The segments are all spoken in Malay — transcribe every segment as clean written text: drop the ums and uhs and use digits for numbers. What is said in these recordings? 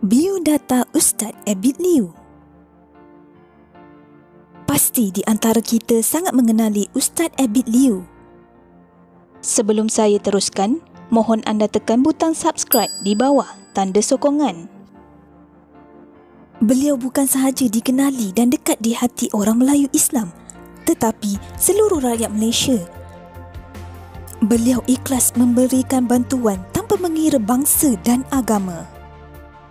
Biodata Ustaz Abid Liu. Pasti di antara kita sangat mengenali Ustaz Abid Liu. Sebelum saya teruskan, mohon anda tekan butang subscribe di bawah tanda sokongan. Beliau bukan sahaja dikenali dan dekat di hati orang Melayu Islam, tetapi seluruh rakyat Malaysia. Beliau ikhlas memberikan bantuan tanpa mengira bangsa dan agama.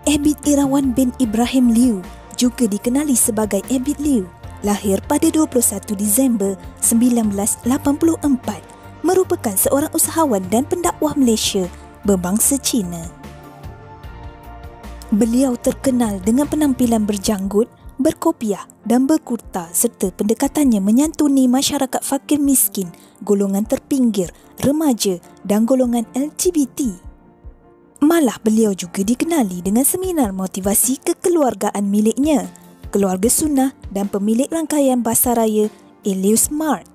Abid Irawan bin Ibrahim Liu, juga dikenali sebagai Abid Liu, lahir pada 21 Disember 1984, merupakan seorang usahawan dan pendakwah Malaysia berbangsa Cina. Beliau terkenal dengan penampilan berjanggut, berkopiah dan berkurta serta pendekatannya menyantuni masyarakat fakir miskin, golongan terpinggir, remaja dan golongan LGBT. Malah beliau juga dikenali dengan seminar motivasi kekeluargaan miliknya, Keluarga Sunnah dan pemilik rangkaian Basaraya Ilyu Smart.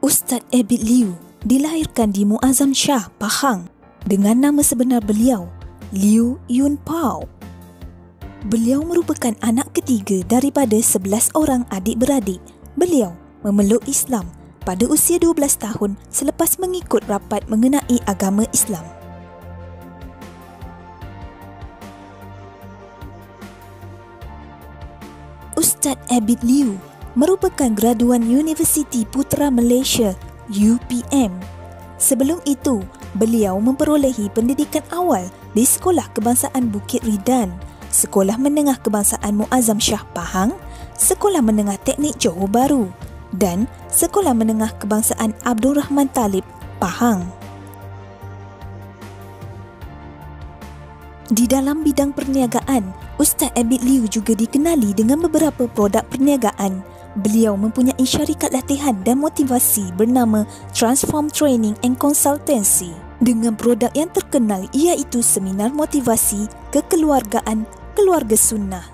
Ustaz Abid Liu dilahirkan di Muazzam Shah, Pahang dengan nama sebenar beliau, Liu Yun Pao. Beliau merupakan anak ketiga daripada 11 orang adik-beradik. Beliau memeluk Islam pada usia 12 tahun selepas mengikut rapat mengenai agama Islam. Ustaz Abid Liu merupakan graduan Universiti Putra Malaysia UPM. Sebelum itu, beliau memperolehi pendidikan awal di Sekolah Kebangsaan Bukit Ridan, Sekolah Menengah Kebangsaan Muazzam Shah Pahang, Sekolah Menengah Teknik Johor Bahru dan Sekolah Menengah Kebangsaan Abdul Rahman Talib, Pahang. Di dalam bidang perniagaan, Ustaz Abid Liu juga dikenali dengan beberapa produk perniagaan. Beliau mempunyai syarikat latihan dan motivasi bernama Transform Training and Consultancy dengan produk yang terkenal iaitu seminar motivasi kekeluargaan Keluarga Sunnah.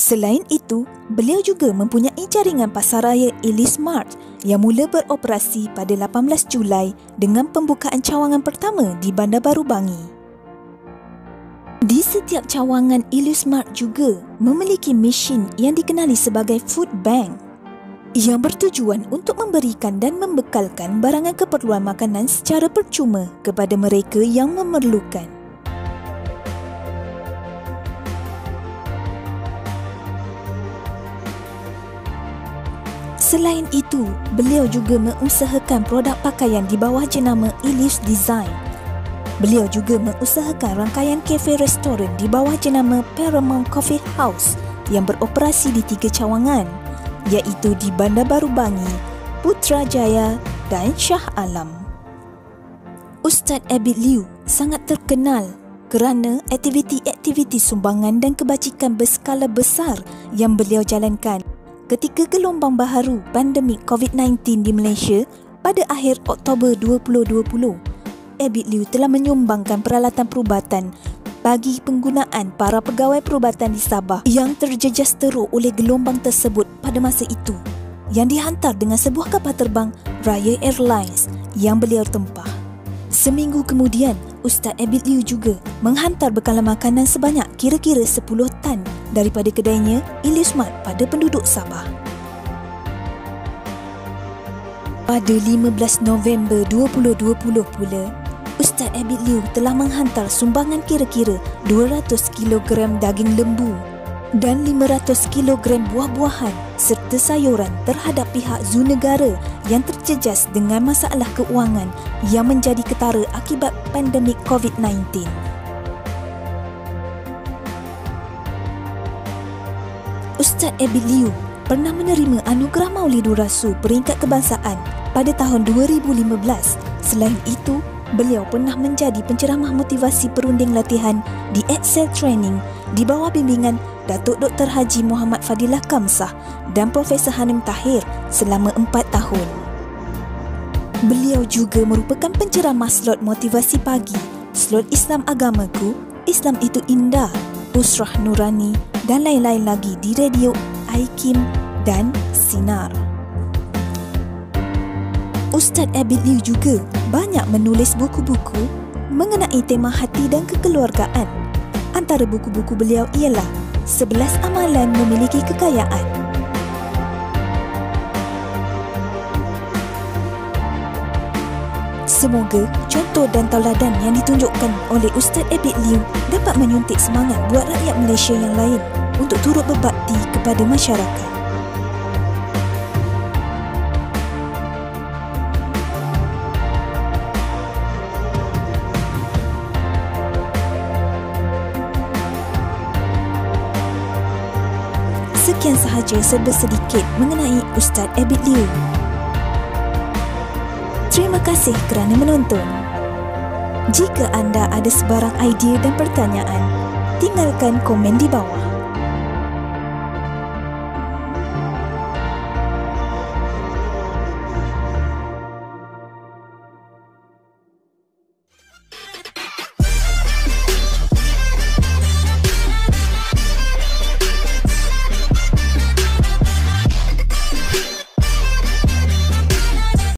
Selain itu, beliau juga mempunyai jaringan pasaraya Ilyu Smart yang mula beroperasi pada 18 Julai dengan pembukaan cawangan pertama di Bandar Baru Bangi. Di setiap cawangan, Ilyu Smart juga memiliki mesin yang dikenali sebagai Food Bank yang bertujuan untuk memberikan dan membekalkan barangan keperluan makanan secara percuma kepada mereka yang memerlukan. Selain itu, beliau juga mengusahakan produk pakaian di bawah jenama Ilyus Design. Beliau juga mengusahakan rangkaian kafe restoran di bawah jenama Paramount Coffee House yang beroperasi di 3 cawangan, iaitu di Bandar Baru Bangi, Putrajaya dan Shah Alam. Ustaz Abid Liu sangat terkenal kerana aktiviti-aktiviti sumbangan dan kebajikan berskala besar yang beliau jalankan ketika gelombang baharu pandemik COVID-19 di Malaysia pada akhir Oktober 2020. Abid Liu telah menyumbangkan peralatan perubatan bagi penggunaan para pegawai perubatan di Sabah yang terjejas teruk oleh gelombang tersebut pada masa itu, yang dihantar dengan sebuah kapal terbang Raya Airlines yang beliau tempah. Seminggu kemudian, Ustaz Abid Liu juga menghantar bekalan makanan sebanyak kira-kira 10 tan daripada kedainya Ilyu Smart pada penduduk Sabah. Pada 15 November 2020 pula, Ustaz Abid Liu telah menghantar sumbangan kira-kira 200 kg daging lembu dan 500 kg buah-buahan serta sayuran terhadap pihak Zoo Negara yang terjejas dengan masalah keuangan yang menjadi ketara akibat pandemik COVID-19. Ustaz Abid Liu pernah menerima anugerah Maulidur Rasul peringkat kebangsaan pada tahun 2015. Selain itu, beliau pernah menjadi penceramah motivasi perunding latihan di Excel Training di bawah bimbingan Datuk Dr. Haji Muhammad Fadilah Kamsah dan Profesor Hanim Tahir selama 4 tahun. Beliau juga merupakan penceramah slot motivasi pagi, slot Islam Agamaku, Islam Itu Indah, Usrah Nurani dan lain-lain lagi di radio Aikim dan Sinar. Ustaz Abid Liu juga banyak menulis buku-buku mengenai tema hati dan kekeluargaan. antara buku-buku beliau ialah 11 Amalan Memiliki Kekayaan. Semoga contoh dan tauladan yang ditunjukkan oleh Ustaz Abid Liew dapat menyuntik semangat buat rakyat Malaysia yang lain untuk turut berbakti kepada masyarakat. Sekian sahaja serba sedikit mengenai Ustaz Abid Liew. Terima kasih kerana menonton. Jika anda ada sebarang idea dan pertanyaan, tinggalkan komen di bawah.